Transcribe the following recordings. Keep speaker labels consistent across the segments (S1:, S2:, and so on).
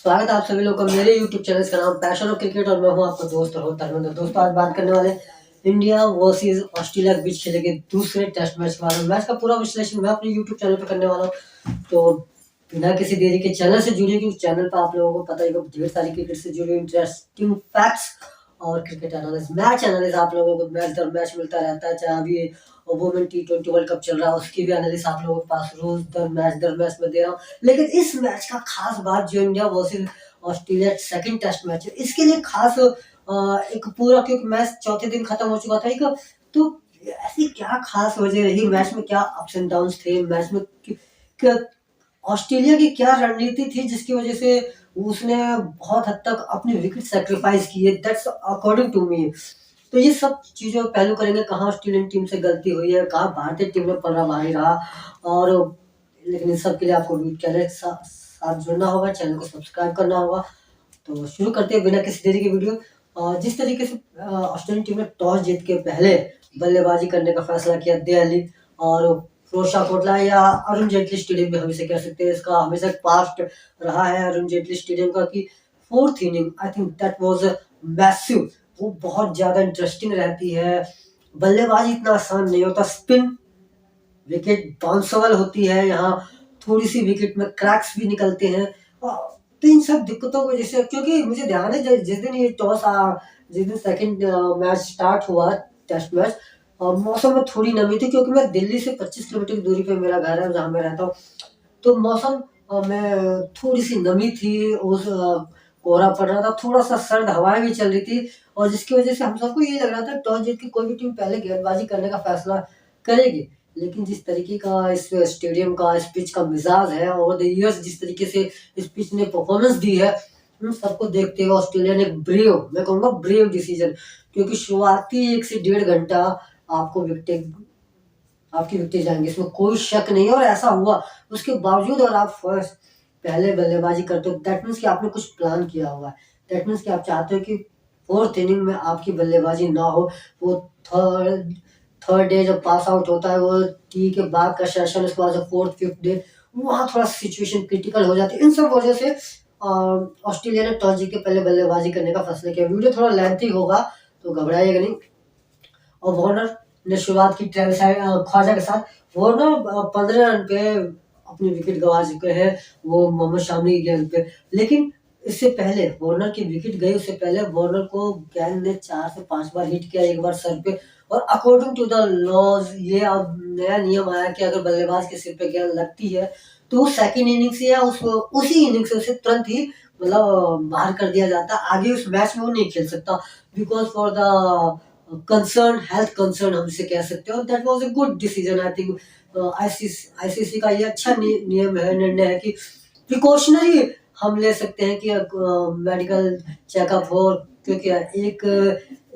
S1: स्वागत है आप सभी लोगों का मेरे YouTube चैनल का नाम पैशन ऑफ क्रिकेट और मैं हूं आपका दोस्त रोहित धर्मेंद्र। दोस्तों आज बात करने वाले इंडिया वर्सेस ऑस्ट्रेलिया के बीच खेले गए दूसरे टेस्ट मैच के बारे में। मैच का पूरा विश्लेषण मैं अपने YouTube चैनल पर करने वाला हूं, तो बिना किसी देरी के चैनल से जुड़िए क्योंकि चैनल पर आप लोगों को पता ही ढेर सारी क्रिकेट से जुड़ी इंटरेस्टिंग फैक्ट्स और क्रिकेट एनालिसिस मैच एनालिसिस आप लोगों को मैच दर मैच मिलता रहता है। चाहे अभी वुमेन T20 वर्ल्ड कप चल रहा है उसकी भी एनालिसिस आप लोगों के पास रोज दर मैच में दे रहा हूँ। लेकिन इस मैच का खास बात जो India versus Australia second test match है इसके लिए खास एक पूरा, क्योंकि मैच चौथे दिन खत्म हो चुका था एक, तो ऐसी क्या खास वजह रही मैच में, क्या अप्स एंड डाउन थे मैच में, ऑस्ट्रेलिया की क्या रणनीति थी जिसकी वजह से उसने बहुत हद तक अपनी विकेट सेक्रीफाइस की है। That's according to me. तो ये सब चीजों पहलू करेंगे, कहाँ ऑस्ट्रेलियन टीम से गलती हुई है, कहाँ भारतीय टीम में पलड़ा भारी रहा, और लेकिन इन सब के लिए आपको चैनल के साथ जुड़ना होगा, चैनल को सब्सक्राइब करना होगा। तो शुरू करते हैं बिना किसी देरी की वीडियो। जिस तरीके से ऑस्ट्रेलियन टीम ने टॉस जीत के पहले बल्लेबाजी करने का फैसला किया दिल्ली और फिरोजशाह कोटला या अरुण जेटली स्टेडियम में, हम इसे कह सकते हैं, इसका हमेशा पास्ट रहा है अरुण जेटली स्टेडियम का कि fourth inning I think that was massive. वो बहुत ज्यादा इंटरेस्टिंग रहती है, बल्लेबाजी इतना आसान नहीं होता, स्पिन विकेट बाउंसबल होती है, यहाँ थोड़ी सी विकेट में क्रैक्स भी निकलते हैं। तो इन सब दिक्कतों की वजह से, क्योंकि मुझे ध्यान है जिस दिन ये जिस दिन सेकंड मैच स्टार्ट हुआ टेस्ट मैच, मौसम में थोड़ी नमी थी क्योंकि मैं दिल्ली से 25 किलोमीटर की दूरी पे मेरा घर है जहाँ मैं रहता हूँ। तो मौसम में थोड़ी सी नमी थी, उस कोहरा पड़ रहा था, थोड़ा सा सर्द हवाएं भी चल रही थी, और जिसकी वजह से हम सबको ये लग रहा था टॉस जीत के कोई भी टीम पहले गेंदबाजी करने का फैसला करेगी। लेकिन जिस तरीके का इस स्टेडियम का इस पिच का मिजाज है और द ईयर्स जिस तरीके से इस पिच ने परफॉर्मेंस दी है, उन सबको देखते हुए ऑस्ट्रेलिया ने मैं कहूँगा ब्रेव डिसीजन, क्योंकि शुरुआती 1 से 1.5 घंटा आपकी विकेट जाएंगे, इसमें कोई शक नहीं है, और ऐसा हुआ। उसके बावजूद और आप फर्स्ट पहले बल्लेबाजी करते हो, दैट मीन्स कि आपने कुछ प्लान किया हुआ है। दैट मीन्स कि आप चाहते हो कि फोर्थ इनिंग में आपकी बल्लेबाजी ना हो। वो थर्ड डे जब पास आउट होता है, वो टी के बाद का सेशन, उसके बाद फोर्थ फिफ्थ डे, वहाँ थोड़ा सिचुएशन क्रिटिकल हो जाती है। इन सब वजह से ऑस्ट्रेलिया ने टॉस जीत के पहले बल्लेबाजी करने का फैसला किया। वीडियो थोड़ा लेंथी होगा तो घबराइएगा नहीं। और वार्नर ने शुरुआत की ख्वाजा के साथ। वार्नर 15 रन पे अपनी विकेट गंवा चुके हैं, वो मोहम्मद शामी की गेंद पे। लेकिन इससे पहले वार्नर की विकेट गई, उससे पहले वार्नर को गेंद ने 4 से 5 बार हिट किया, एक बार सर पे। और अकॉर्डिंग टू द लॉज ये अब नया नियम आया कि अगर बल्लेबाज के सिर पे गेंद लगती है तो सेकंड इनिंग से या उसी इनिंग से उसे तुरंत ही मतलब बाहर कर दिया जाता है, आगे उस मैच में वो नहीं खेल सकता, because for the concern health concern हम इसे कह सकते हैं। That was a good decision I think. ICC का ये अच्छा नियम है, निर्णय है कि प्रिकॉशनरी हम ले सकते हैं कि मेडिकल चेकअप हो, क्योंकि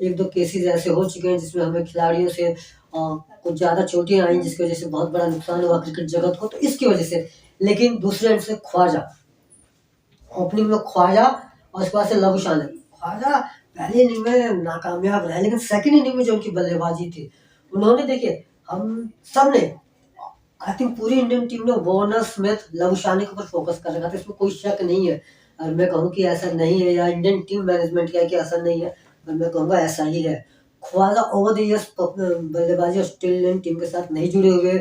S1: एक दो केसेस ऐसे हो चुके हैं जिसमें हमें खिलाड़ियों से कुछ ज्यादा चोटें आई जिसकी वजह से बहुत बड़ा नुकसान हुआ क्रिकेट जगत को, तो इसकी वजह से। लेकिन दूसरे एंड से ख्वाजा ओपनिंग में ख्वाजा और उसके बाद से लबुशान है। ख्वाजा पहले इनिंग में नाकामयाब रहे, लेकिन सेकंड इनिंग में जो उनकी बल्लेबाजी थी, उन्होंने देखिए, हम सब ने आई थिंक पूरी इंडियन टीम ने वार्नर स्मिथ लबुशानी के ऊपर फोकस कर रखा था, इसमें कोई शक नहीं है। और मैं कहूँ कि ऐसा नहीं है, या इंडियन टीम मैनेजमेंट का कि ऐसा नहीं है, और मैं कहूँगा ऐसा ही है। ख्वाजा ओवर द ईयर्स बल्लेबाजी ऑस्ट्रेलियन टीम के साथ नहीं जुड़े हुए,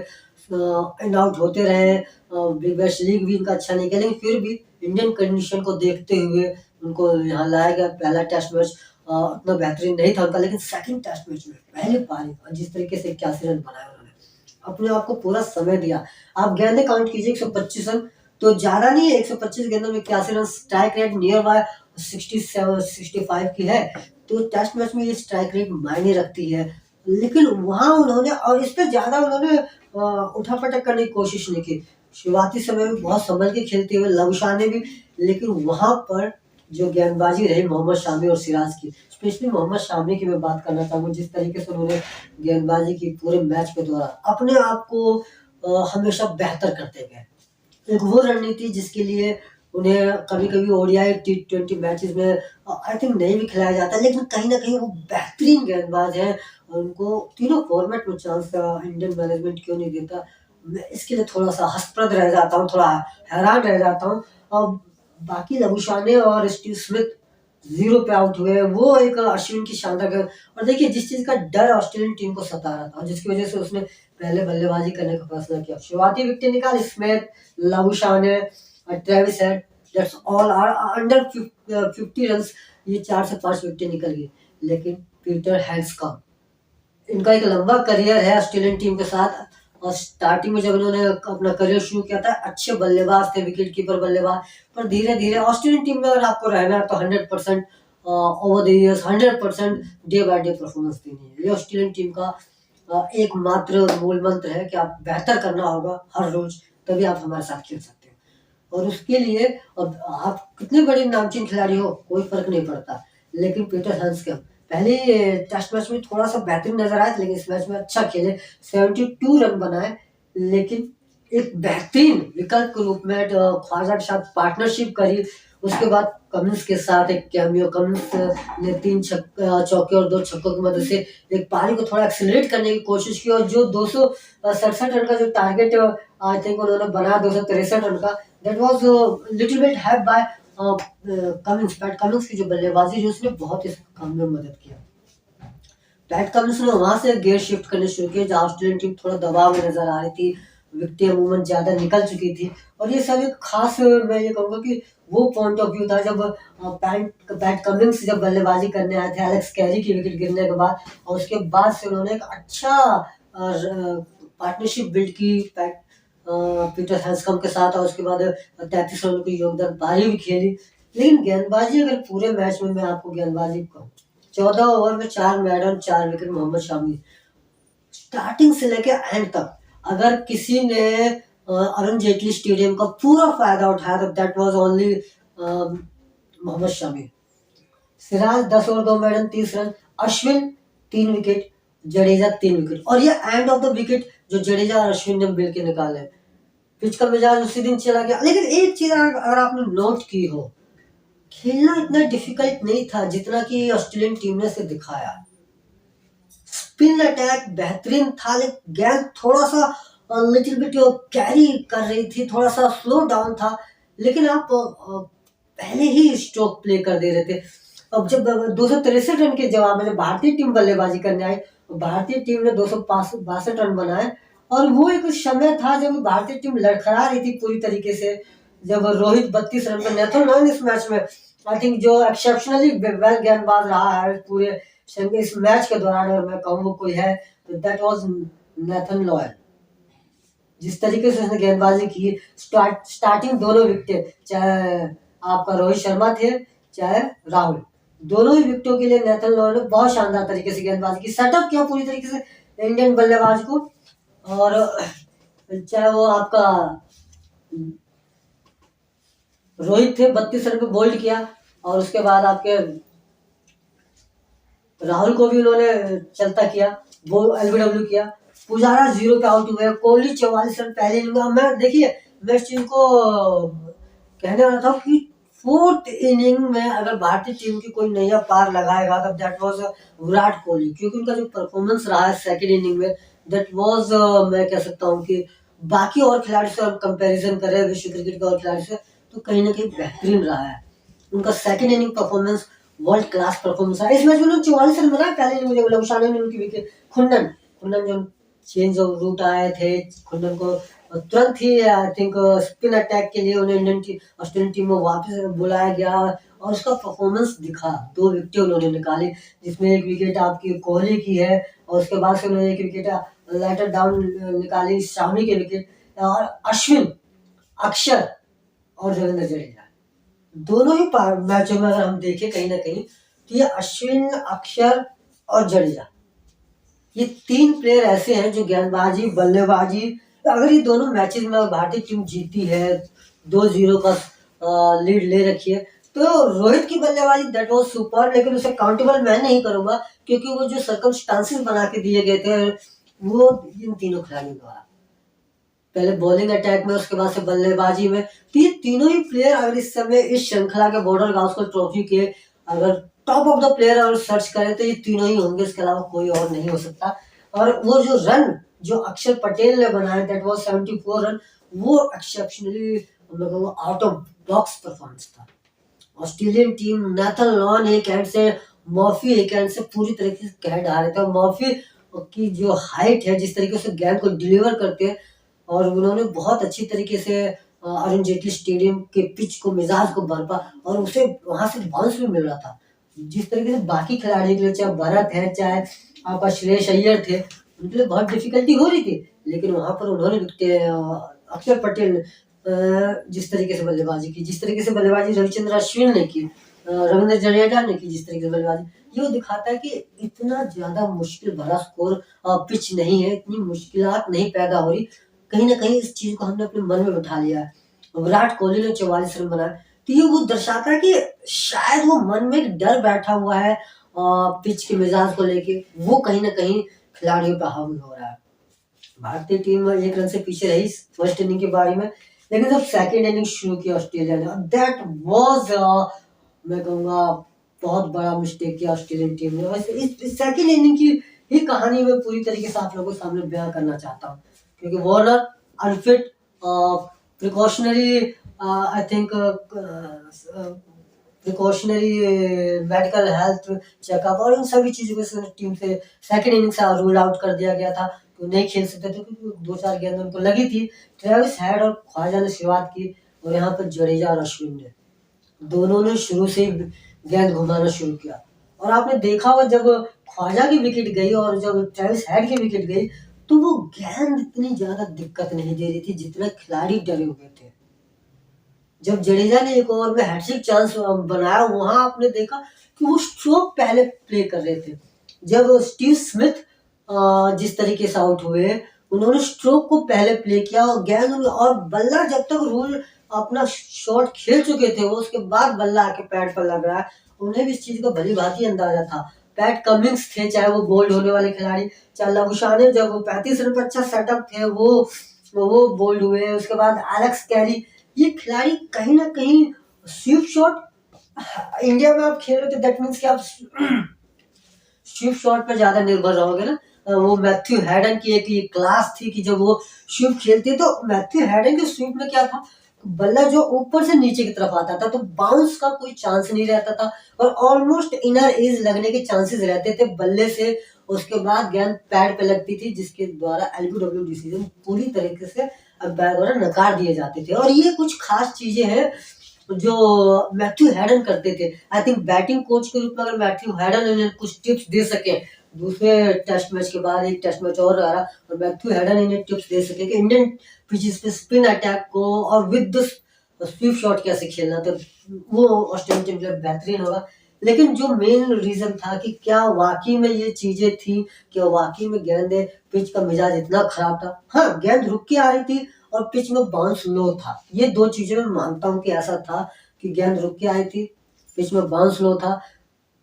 S1: इन आउट होते रहे, बिग बैश लीग भी इनका अच्छा नहीं किया, लेकिन फिर भी इंडियन कंडीशन को देखते हुए उनको यहाँ लाया गया। पहला टेस्ट मैच उतना बेहतरीन नहीं था उनका, लेकिन सेकंड टेस्ट मैच में पहले पारी जिस तरीके से 81 रन बनाए उन्होंने, अपने आप को पूरा समय दिया। आप गेंदें काउंट कीजिए, 125 रन तो ज्यादा नहीं है, 125 गेंदों में 81 run, strike rate near by 67-65 की है। तो टेस्ट मैच में ये स्ट्राइक रेट मायने रखती है, लेकिन वहां उन्होंने, और इस पर ज्यादा उन्होंने उठापटक करने की कोशिश नहीं की। शुरुआती समय में बहुत संभल के खेलते हुए लबुशान ने भी, लेकिन वहां पर जो गेंदबाजी रही मोहम्मद शामी और सिराज की, स्पेशली मोहम्मद शामी की मैं बात करना चाहूंगा, जिस तरीके से उन्होंने गेंदबाजी की पूरे मैच के दौरान अपने आप को हमेशा बेहतर करते गए। एक वो रणनीति जिसके लिए उन्हें कभी कभी ओडीआई T20 मैचेस में आई थिंक नहीं भी खिलाया जाता, लेकिन कहीं ना कहीं वो बेहतरीन गेंदबाज हैं, उनको तीनों फॉर्मेट में चांस इंडियन मैनेजमेंट क्यों नहीं देता, मैं इसके लिए थोड़ा सा हसप्रद रह जाता हूँ, थोड़ा हैरान रह जाता हूँ। बाकी लबुशाने और स्टीव स्मिथ 0 पे आउट हुए, वो एक अश्विन की शानदार गेंद। और देखिए जिस चीज का डर ऑस्ट्रेलियन टीम को सता रहा था, जिसकी वजह से उसने पहले बल्लेबाजी करने का फैसला किया, शुरुआती विकेट निकाली स्मिथ, लबुशाने और Travis Head, that's all are under 50 run, ये 4 से 5 विकेट निकल गई। लेकिन पीटर हैंड्सकॉम्ब, इनका एक लंबा करियर है ऑस्ट्रेलियन टीम के साथ, और स्टार्टिंग में जब इन्होंने अपना करियर शुरू किया था अच्छे बल्लेबाज थे, विकेट कीपर बल्लेबाज, पर धीरे धीरे ऑस्ट्रेलियन टीम में अगर आपको रहना है तो 100% over the years 100% day by day performance देनी है। ये ऑस्ट्रेलियन टीम का एकमात्र मूल मंत्र है कि आप बेहतर करना होगा हर रोज, तभी आप हमारे साथ खेल सकते हैं। और उसके लिए अब आप कितने बड़े नामचीन खिलाड़ी हो कोई फर्क नहीं पड़ता, लेकिन पीटर हैंड्सकॉम्ब पहले टेस्ट मैच में थोड़ा सा बेहतरीन नजर आया, लेकिन इस मैच में अच्छा खेले, 72 रन बनाए, लेकिन एक बेहतरीन विकल्प के रूप में ख्वाजा के साथ पार्टनरशिप करी। उसके बाद कमिंस के साथ एक कैमियो, कमिंस ने 3 चौके और 2 छक्कों की मदद से एक पारी को थोड़ा एक्सीलरेट करने की कोशिश की, और जो 267 रन का जो टारगेट आई थिंक उन्होंने बनाया 263 रन का, that was little bit help by Cummins, PAT Cummins की जो बल्लेबाजी जो उसने बहुत इस काम में मदद किया। पैट कमिंस ने वहां से गेयर शिफ्ट करने शुरू किए जहां ऑस्ट्रेलियन टीम थोड़ा दबाव में नजर आ रही थी, विकेटें अमूमन ज्यादा निकल चुकी थी, और ये सब एक खास मैं ये कहूंगा कि वो पॉइंट ऑफ व्यू था जब पैट कमिंस जब बल्लेबाजी करने आए थे एलेक्स कैरी की विकेट गिरने के बाद, और उसके बाद से उन्होंने एक अच्छा पार्टनरशिप बिल्ड की पैट पीटर हैंड्सकॉम्ब के साथ, और उसके बाद 33 रन की योगदान पारी भी खेली। लेकिन गेंदबाजी अगर पूरे मैच में मैं आपको गेंदबाजी कहूँ, 14 ओवर में 4 maiden 4 wicket Mohammed Shami, starting से लेके एंड तक अगर किसी ने अरुण जेटली स्टेडियम का पूरा फायदा उठाया तो that was only Mohammed Shami. Siraj 10 over 2 maiden 30 run, Ashwin 3 wicket, Jadeja 3 wicket, और ये एंड ऑफ द विकेट जो जडेजा और अश्विन ने मिल के निकाले। पिच का मिजाज उसी दिन चला गया। लेकिन एक चीज अगर आपने नोट की हो, खेलना इतना डिफिकल्ट नहीं था जितना कि ऑस्ट्रेलियन टीम ने से दिखाया। स्पिन अटैक बेहतरीन था, लेकिन गेंद थोड़ा सा लिटिल बिट कैरी कर रही थी, थोड़ा सा स्लो डाउन था, लेकिन आप पहले ही स्ट्रोक प्ले कर दे रहे थे। अब जब 263 रन के जवाब में जब भारतीय टीम बल्लेबाजी करने आई, भारतीय टीम ने 262 रन बनाए, और वो एक समय था जब भारतीय टीम लड़खड़ा रही थी पूरी तरीके से, जब रोहित 32 रन में, नेथन लॉयन इस मैच में आई थिंक जो एक्सेप्शनली वेल गेंदबाज रहा है पूरे इस मैच के दौरान, और मैं कहूँ वो कोई है तो दैट वाज नेथन लॉयन। जिस तरीके से उसने गेंदबाजी की, स्टार्टिंग दोनों विकेट, चाहे आपका रोहित शर्मा थे चाहे राहुल, दोनों ही विकेटों के लिए नेथन लॉयन ने बहुत शानदार तरीके से गेंदबाजी की, सेटअप किया पूरी तरीके से इंडियन बल्लेबाज को। और चाहे वो आपका रोहित थे 32 रन पे बोल्ड किया, और उसके बाद आपके राहुल को भी उन्होंने चलता किया, वो एलबीडब्ल्यू किया। पुजारा 0 पे आउट हुए, कोहली 44 रन पहले इनिंग में। मैं देखिए मैं इस चीज को कहने वाला था कि 4th इनिंग में अगर भारतीय टीम की कोई नया पार लगाएगा तो दैट वाज विराट कोहली, क्योंकि उनका जो परफॉर्मेंस रहा है 2nd इनिंग में, दैट वाज मैं कह सकता हूँ कि बाकी और खिलाड़ी से हम कंपैरिजन करें विश्व क्रिकेट के और खिलाड़ी से तो कहीं ना कहीं बेहतरीन रहा है। उनका 2nd inning performance world class performance है। इस मैच में उन्होंने 44 रन बनाए, पहले मुझे लबुशाने ने उनकी विकेट, खुन्नन जो चेंज ऑफ रूट आए थे, खुन्नन को तुरंत ही आई थिंक स्पिन अटैक के लिए उन्हें ऑस्ट्रेलियन टीम में वापस बुलाया गया, और उसका परफॉर्मेंस दिखा। 2 विकेट उन्होंने निकाली, जिसमें एक विकेट आपकी कोहली की है, और उसके बाद से उन्होंने एक विकेट लेटर डाउन निकाली शामी के विकेट, और अश्विन, अक्षर और रविंद्र जडेजा, दोनों ही मैचों में अगर हम देखें कहीं ना कहीं तो ये अश्विन, अक्षर और जडेजा, ये 3 प्लेयर ऐसे हैं जो गेंदबाजी बल्लेबाजी, अगर ये दोनों मैचेस में भारतीय टीम जीती है, 2-0 का लीड ले रखी है, तो रोहित की बल्लेबाजी दैट वाज सुपर, लेकिन उसे काउंटेबल मैं नहीं करूंगा, क्योंकि वो जो सर्कमस्टांसेस बना के दिए गए थे वो इन तीनों खिलाड़ियों द्वारा, पहले बॉलिंग अटैक में, उसके बाद से बल्लेबाजी में, तो ये तीनों ही प्लेयर अगर इस समय इस श्रृंखला के बॉर्डर गावस्कर ट्रॉफी के अगर टॉप ऑफ द प्लेयर अगर सर्च करें तो ये तीनों ही होंगे, इसके अलावा कोई और नहीं हो सकता। और वो जो रन जो अक्षर पटेल ने बनाए दैट वाज 74 रन, वो एक्सेप्शनली मैं कहूँगा आउट ऑफ बॉक्स परफॉर्मेंस था। ऑस्ट्रेलियन टीम नेथन लॉन एक हैंड से, मॉर्फी एक हैंड से पूरी तरीके से कह डाल रहे थे। और मॉर्फी की जो हाइट है, जिस तरीके से गेंद को डिलीवर करते हैं, और उन्होंने बहुत अच्छी तरीके से अरुण जेटली स्टेडियम के पिच को, मिजाज को बरपा, और उसे वहां से बाउंस भी मिल रहा था। जिस तरीके से बाकी खिलाड़ियों के लिए, चाहे भरत है, चाहे आपका श्रेयस अय्यर थे, उनके लिए बहुत डिफिकल्टी हो रही थी, लेकिन वहां पर उन्होंने अक्षर पटेल जिस तरीके से बल्लेबाजी की, जिस तरीके से बल्लेबाजी रविचंद्र अश्विन ने की, रविंद्र जडेजा ने की, जिस तरीके से बल्लेबाजी, ये दिखाता है कि इतना ज्यादा मुश्किल भरा स्कोर पिच नहीं है, इतनी मुश्किलात नहीं पैदा हो रही। कहीं ना कहीं इस चीज को हमने अपने मन में बिठा लिया है। विराट कोहली ने 44 रन बनाए, तो ये वो दर्शाता है कि शायद वो मन में एक डर बैठा हुआ है पिच के मिजाज को लेके, वो कहीं ना कहीं खिलाड़ियों पे हावी हो रहा है। भारतीय टीम 1 रन से पीछे रही फर्स्ट इनिंग के बारे में, लेकिन जब सेकंड इनिंग शुरू किया ऑस्ट्रेलिया ने, दैट वाज मैं कहूँगा बहुत बड़ा मिस्टेक किया ऑस्ट्रेलियन टीम ने। और इस सेकंड इनिंग की ही कहानी मैं पूरी तरीके से आप लोगों के सामने बयां करना चाहता हूँ, क्योंकि Warner unfit, precautionary, I think precautionary medical health checkup और इन सभी चीजों को टीम से सेकंड इनिंग से रूल आउट कर दिया गया था, तो नहीं खेल सकते थे, क्योंकि 2-4 गेंद उनको लगी थी। ट्रेविस हेड और ख्वाजा ने शुरुआत की, और यहाँ पर जडेजा और अश्विन ने, दोनों ने शुरू से ही गेंद घुमाना शुरू किया। और आपने देखा होगा, जब ख्वाजा की विकेट गई और जब ट्रेविस हेड की विकेट गई, तो वो गेंद इतनी ज्यादा दिक्कत नहीं दे रही थी जितना खिलाड़ी डरे हुए थे। जब जडेजा ने एक ओवर में हैट्रिक चांस बनाया, वहां आपने देखा कि वो स्ट्रोक पहले प्ले कर रहे थे। जब स्टीव स्मिथ जिस तरीके से आउट हुए, उन्होंने स्ट्रोक को पहले प्ले किया, और गेंद और बल्ला जब तक रूल अपना शॉट खेल चुके थे, वो उसके बाद बल्ला आके पैड पर लग रहा है, उन्हें भी इस चीज का भली भांति अंदाजा था। पैट कमिंग्स थे, चाहे वो बोल्ड होने वाले खिलाड़ी, चाहे लबुशाने, जब वो 35 रन पर अच्छा सेटअप थे, वो बोल्ड हुए। उसके बाद एलेक्स कैरी, ये खिलाड़ी कहीं ना कहीं स्वीप शॉट, इंडिया में आप खेल रहे थे, दैट मीन्स कि आप स्वीप शॉट पर ज्यादा निर्भर रहोगे ना। वो मैथ्यू हैडन की एक क्लास थी कि जब वो स्वीप खेलते, तो मैथ्यू हैडन के स्वीप में क्या था, बल्ला जो ऊपर से नीचे की तरफ आता था, तो बाउंस का कोई चांस नहीं रहता था, और ऑलमोस्ट इनर एज लगने के चांसेस रहते थे बल्ले से। उसके बाद गेंद पैड पे लगती थी, जिसके द्वारा एलबीडब्ल्यू डिसीजन पूरी तरीके से अंपायर द्वारा नकार दिए जाते थे। और ये कुछ खास चीजें हैं जो मैथ्यू हैडन करते थे। आई थिंक बैटिंग कोच के रूप में अगर मैथ्यू हैडन इन्हें कुछ टिप्स दे सके, दूसरे टेस्ट मैच के बाद एक टेस्ट मैच और रहा, और मैथ्यू हैडन इन्हें टिप्स दे सके कि इंडियन पिचेस पे स्पिन अटैक को और विद स्वीप शॉट कैसे खेलना, तो वो ऑस्ट्रेलियन टीम के लिए बेहतरीन होगा। लेकिन जो मेन रीजन था कि क्या वाकई में ये चीजें थी, क्या वाकई में गेंद पिच का मिजाज इतना खराब था। हाँ, गेंद रुक के आ रही थी और पिच में बाउंस लो था, ये दो चीजें मैं मानता हूँ कि ऐसा था कि गेंद रुक के आई थी, पिच में बाउंस लो था।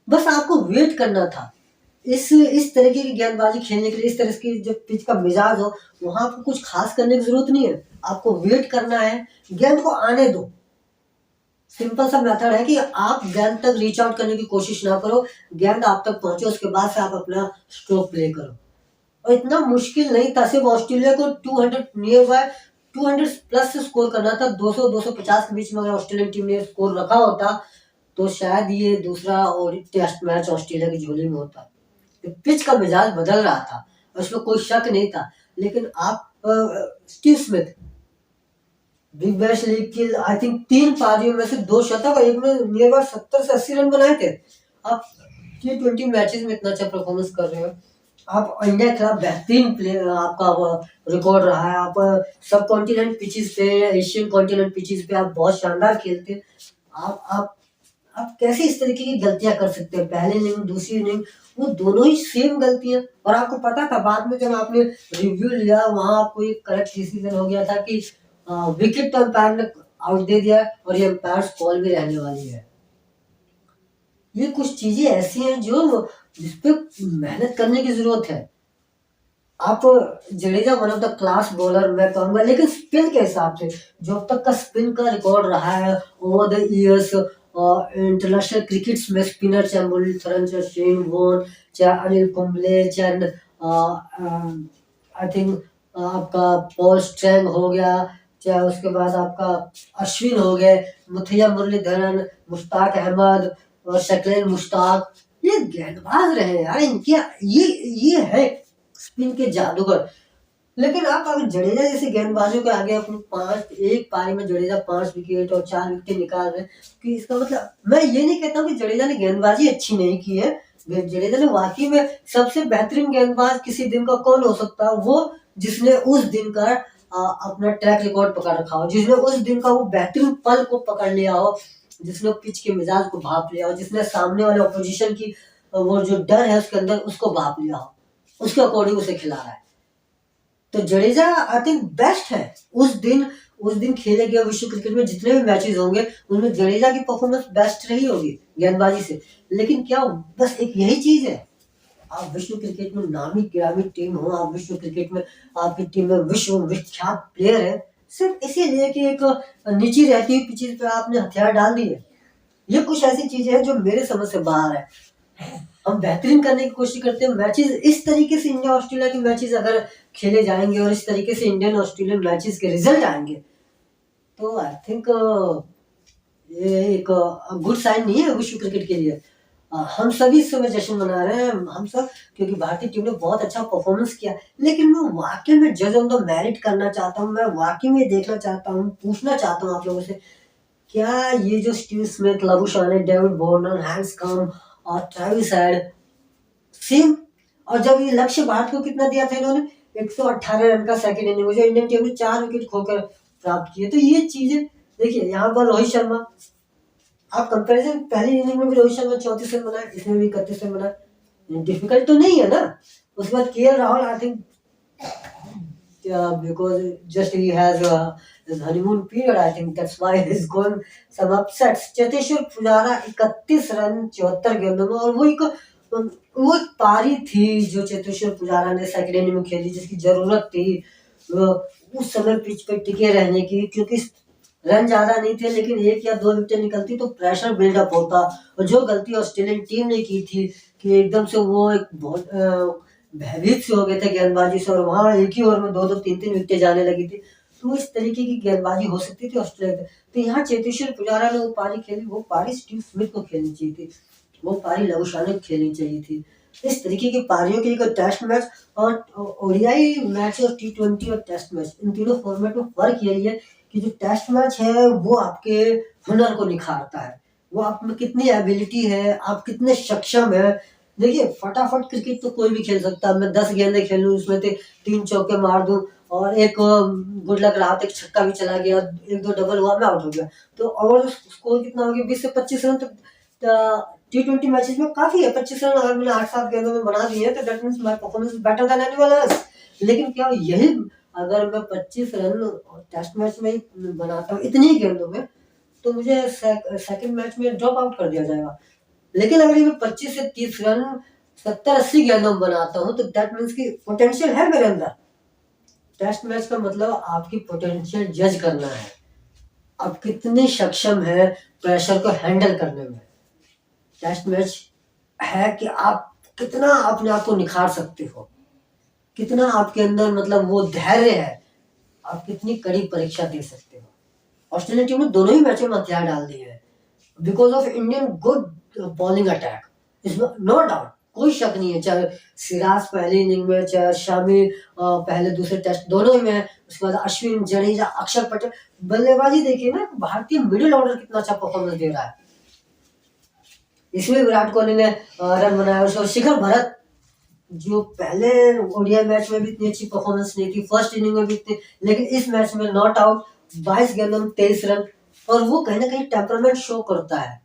S1: बस आपको वेट करना था इस तरीके की गेंदबाजी खेलने के लिए। इस तरह की जब पिच का मिजाज हो, वहां आपको कुछ खास करने की जरूरत नहीं है, आपको वेट करना है, गेंद को आने दो। सिंपल सा मेथड है कि आप गेंद तक रीच आउट करने की कोशिश ना करो, गेंद आप तक पहुंचे, उसके बाद से आप अपना स्ट्रोक प्ले करो। और इतना मुश्किल नहीं था, सिर्फ ऑस्ट्रेलिया को 200 नियर बाय 200 प्लस से स्कोर करना था। 200-250 के बीच में अगर ऑस्ट्रेलियन टीम ने स्कोर रखा होता, तो शायद ये दूसरा और टेस्ट मैच ऑस्ट्रेलिया की झोली में होता। पिच का मिजाज बदल रहा था, उसमें कोई शक नहीं था। लेकिन आप Steve Smith big bash league की आई थिंक 3 पारियों में से 2 शतक और एक में नियर बाय 70 से 80 रन बनाए थे। आप T20 मैचेस में इतना अच्छा परफॉर्मेंस कर रहे हो, आप इंडिया के खिलाफ बेहतरीन प्लेयर, आपका रिकॉर्ड रहा है। आप सब कॉन्टिनेंट पिचेस पे, एशियन कॉन्टिनेंट पिचेस पे आप बहुत शानदार खेलते। आप आप कैसे इस तरीके की गलतियां कर सकते हैं? पहले इनिंग, दूसरी इनिंग, वो दोनों ही सेम गलतियां, और आपको पता था। बाद में जब आपने रिव्यू लिया, वहां आपको एक करेक्ट डिसीजन हो गया था कि विकेट तो अंपायर ने आउट दे दिया, और ये अंपायर कॉल भी रहने वाली है। ये कुछ चीजें ऐसी हैं जो जिसपे मेहनत करने की जरूरत है। आप Jadeja one of the class bowler मैं कहूंगा, लेकिन स्पिन के हिसाब से जो अब तक का स्पिन का रिकॉर्ड रहा है over the years international crickets में, स्पिनर चाहे मुरलीधरन, चाहे शेन वॉर्न, चाहे अनिल कुंबले, चाहे आई थिंक आपका पॉल स्ट्रैंग हो गया, चाहे उसके बाद आपका अश्विन हो गए, मुथैया मुरलीधरन, मुश्ताक अहमद और शकील मुश्ताक, ये गेंदबाज रहे यार। इनके ये है स्पिन के जादूगर। लेकिन आप अगर जडेजा जैसे गेंदबाजों के आगे अपनी एक पारी में जडेजा 5 विकेट और 4 विकेट निकाल रहे, कि इसका मतलब मैं ये नहीं कहता हूँ कि जडेजा ने गेंदबाजी अच्छी नहीं की है। जडेजा ने वाकई में सबसे बेहतरीन गेंदबाज किसी दिन का कौन हो सकता है, वो जिसने उस दिन का अपना ट्रैक रिकॉर्ड पकड़ रखा हो, जिसने उस दिन का वो बेहतरीन पल को पकड़ लिया हो, जिसने पिच के मिजाज को भाप लिया हो, जिसने सामने वाले ऑपोजिशन की वो जो डर है उसके अंदर उसको भाप लिया हो, उसके अकॉर्डिंग उसे खिला रहा है। तो जडेजा आई थिंक बेस्ट है। उस दिन खेले गए विश्व क्रिकेट में जितने भी मैचेस होंगे उनमें जडेजा की परफॉर्मेंस बेस्ट रही होगी गेंदबाजी से। लेकिन क्या बस एक यही चीज है, आप विश्व क्रिकेट में नामी गिरामी टीम हो, आप विश्व क्रिकेट में आपकी टीम में विश्व विख्यात प्लेयर है, सिर्फ इसीलिए कि एक नीची रहती हुई पिचेस पे आपने हथियार डाल दिए। ये कुछ ऐसी चीजें हैं जो मेरे समझ से बाहर है। हम बेहतरीन करने की कोशिश करते हैं मैचेस, इस तरीके से इंडिया ऑस्ट्रेलिया के मैचेस अगर खेले जाएंगे और इस तरीके से इंडियन ऑस्ट्रेलियन मैचेस के रिजल्ट आएंगे, तो आई थिंक ये एक गुड साइन नहीं है विश्व क्रिकेट के लिए। हम सभी इस समय जश्न मना रहे हैं, हम सब, क्योंकि भारतीय टीम ने बहुत अच्छा परफॉर्मेंस किया। लेकिन मैं वाकई में जज ऑन द मेरिट करना चाहता हूँ, मैं वाकई में देखना चाहता हूँ, पूछना चाहता हूँ आप लोगों से, क्या ये जो Steve Smith, Labuschagne, David Warner, Handscomb और ट्रेविस हेड सेम, और जब ये लक्ष्य भारत को कितना दिया था इन्होंने, 118 रन का सेकंड इनिंग में, जो इंडियन टीम ने 4 विकेट खोकर प्राप्त किए। तो ये चीजें देखिए, यहाँ पर रोहित शर्मा, आप कंपैरिजन, पहली इनिंग में भी रोहित शर्मा 34 रन बनाए, इसमें भी 31 रन बनाए, डिफिकल्ट तो नहीं है ना। उसके बाद के Rahul, I think because just he has his honeymoon period, I think that's why he's going some upsets. Cheteshwar Pujara 31 run 74 गेंदों में, और वो एक पारी थी जो चेतेश्वर पुजारा ने सेकंड इनिंग में खेली, जिसकी जरूरत थी उस समय पिच पे टिके रहने की, क्योंकि रन ज्यादा नहीं थे, लेकिन 1 या 2 विकेट निकलती तो प्रेशर बिल्डअप होता। और जो गलती ऑस्ट्रेलियन टीम ने की थी कि एकदम से वो एक बहुत भयभीत से हो गए थे गेंदबाजी से, और वहां एक ही ओवर में 2-2 3-3 विकेट जाने लगी थी, तो इस तरीके की गेंदबाजी हो सकती थी ऑस्ट्रेलिया की। तो यहाँ चेतेश्वर पुजारा ने वो पारी खेली, वो पारी स्टीव स्मिथ को खेलनी चाहिए थी, वो पारी लबुशाने को खेलनी चाहिए थी। इस तरीके की पारियों के लिए टेस्ट मैच और ओडीआई मैच और T20 और टेस्ट मैच, इन तीनों फॉर्मेट में फर्क यही है कि जो टेस्ट मैच है वो आपके हुनर को निखारता है, वो आप में कितनी एबिलिटी है, आप कितने सक्षम है। देखिए, फटाफट क्रिकेट तो कोई भी खेल सकता है, मैं 10 गेंदें खेल लूँ, उसमें से 3 चौके मार दूं और एक गुड लक रहा, एक छक्का भी चला गया, 1-2 डबल हुआ, मैं आउट हो गया, तो और स्कोर कितना हो गया, 20 से 25 रन। तो T20 मैचेस में काफी है, 25 रन अगर मैंने 8-7 गेंदों में बना दिए तो that means my performance better than anyone else. लेकिन क्या यही अगर मैं 25 रन टेस्ट मैच में बनाता हूँ इतनी गेंदों में, तो मुझे सेकंड मैच में ड्रॉप आउट कर दिया जाएगा। लेकिन अगर मैं 25 से 30 रन 70-80 गेंदों में बनाता हूँ, तो दैट मीन्स की पोटेंशियल है मेरे अंदर। टेस्ट मैच का मतलब आपकी पोटेंशियल जज करना है, आप कितने सक्षम है प्रेशर को हैंडल करने में। टेस्ट मैच है कि आप कितना अपने आप को निखार सकते हो, कितना आपके अंदर मतलब वो धैर्य है, आप कितनी कड़ी परीक्षा दे सकते हो। ऑस्ट्रेलियन टीम ने दोनों ही मैचों में हथियार डाल दिए हैं because of Indian good bowling attack, इसमें नो डाउट, कोई शक नहीं है। चाहे सिराज पहली इनिंग में, चाहे शामी पहले दूसरे टेस्ट दोनों ही में, उसके बाद अश्विन, जडेजा, अक्षर पटेल, बल्लेबाजी देखिए ना, भारतीय मिडिल ऑर्डर कितना अच्छा परफॉर्मेंस दे रहा है। इसमें विराट कोहली ने रन बनाया, उसके शिखर भरत जो पहले ओडीआई मैच में भी इतनी अच्छी परफॉर्मेंस नहीं थी, फर्स्ट इनिंग में भी इतनी, लेकिन इस मैच में नॉट आउट, 22 गेंदों में 23 रन, और वो कहीं ना कहीं टेम्परामेंट शो करता है।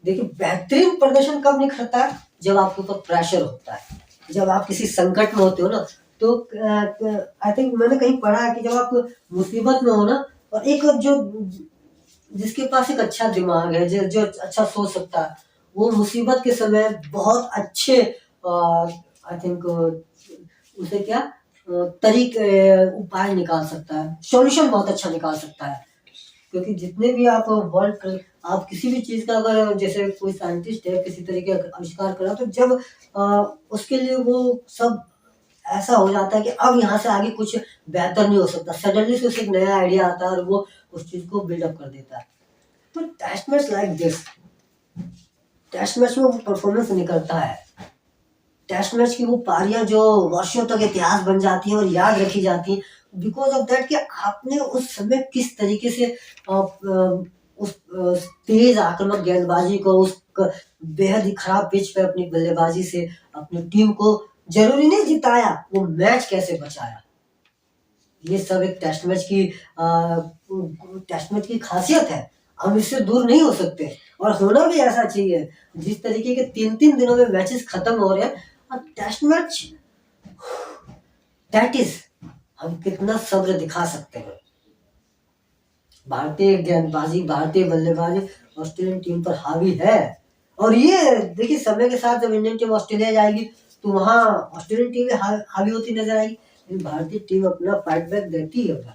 S1: देखिए, बेहतरीन प्रदर्शन कब निखरता है, जब आपके ऊपर प्रेशर होता है, जब आप किसी संकट में होते हो ना, तो आई थिंक मैंने कहीं पढ़ा है कि जब आप मुसीबत में हो ना, और एक जो जिसके पास एक अच्छा दिमाग है, जो अच्छा सोच सकता है, वो मुसीबत के समय बहुत अच्छे आई थिंक उसे क्या तरीके उपाय निकाल सकता है, सॉल्यूशन बहुत अच्छा निकाल सकता है। क्योंकि जितने भी आप वर्ल्ड, आप किसी भी चीज का अगर जैसे कोई साइंटिस्ट है किसी तरीके का आविष्कार करा, तो जब उसके लिए वो सब ऐसा हो जाता है कि अब यहाँ से आगे कुछ बेहतर नहीं हो सकता, सडनली से उसे एक नया आइडिया आता है और वो उस चीज को बिल्डअप कर देता है। तो test match like this, test match में वो परफॉर्मेंस निकलता है, टेस्ट मैच की वो पारियां जो वर्षों तक इतिहास बन जाती हैं और याद रखी जाती हैं, बिकॉज ऑफ दैट कि आपने उस समय किस तरीके से उस तेज आक्रामक गेंदबाजी को, उस बेहद ही खराब पिच पे अपनी बल्लेबाजी से अपनी टीम को जरूरी नहीं जिताया, वो मैच कैसे बचाया। ये सब एक टेस्ट मैच की खासियत है, हम इससे दूर नहीं हो सकते और होना भी ऐसा चाहिए। जिस तरीके के 3-3 दिनों में मैचेस खत्म हो रहे हैं, टेस्ट मैच दैट इज, हम कितना सब्र दिखा सकते हैं। भारतीय गेंदबाजी, भारतीय बल्लेबाजी ऑस्ट्रेलियन टीम पर हावी है। और ये देखिए, समय के साथ जब इंडियन टीम ऑस्ट्रेलिया जाएगी तो वहां ऑस्ट्रेलियन टीम हावी होती नजर आएगी, लेकिन भारतीय टीम अपना फाइट बैक देती है उधर।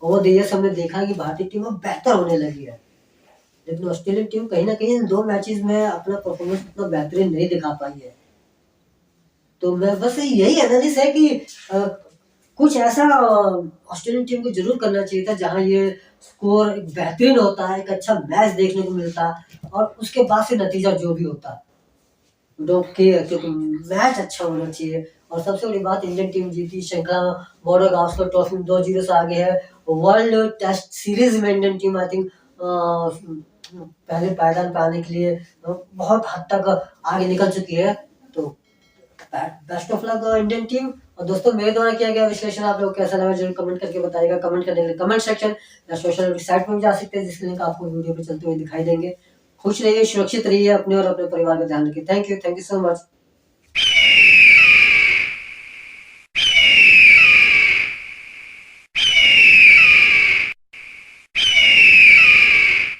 S1: और ये हमने देखा कि भारतीय टीम अब बेहतर होने लगी है, लेकिन ऑस्ट्रेलियन टीम कहीं ना कहीं इन 2 मैचेस में अपना परफॉर्मेंस उतना बेहतरीन नहीं दिखा पाई है। तो मैं बस यही एनालिसिस है कि कुछ ऐसा ऑस्ट्रेलियन टीम को जरूर करना चाहिए था जहां ये स्कोर एक बेहतरीन होता है, एक अच्छा मैच देखने को मिलता, और उसके बाद से नतीजा जो भी होता, क्योंकि मैच अच्छा होना चाहिए। और सबसे बड़ी बात, इंडियन टीम जीती, श्रृंखला बॉर्डर गावस्कर ट्रॉफी 2-0 से आगे है। वर्ल्ड टेस्ट सीरीज में इंडियन टीम आई थिंक पहले पायदान पे आने के लिए बहुत हद तक आगे निकल चुकी है। तो best of luck Indian team. और दोस्तों, मेरे द्वारा किया गया विश्लेषण आप लोग कैसा लगा जरूर कमेंट करके बताइएगा। कमेंट करने के लिए कमेंट सेक्शन या सोशल साइट पर भी जा सकते हैं, जिसके लिंक आपको वीडियो पे चलते हुए दिखाई देंगे। खुश रहिए, सुरक्षित रहिए, अपने और अपने परिवार का ध्यान रखिए। Thank you so much.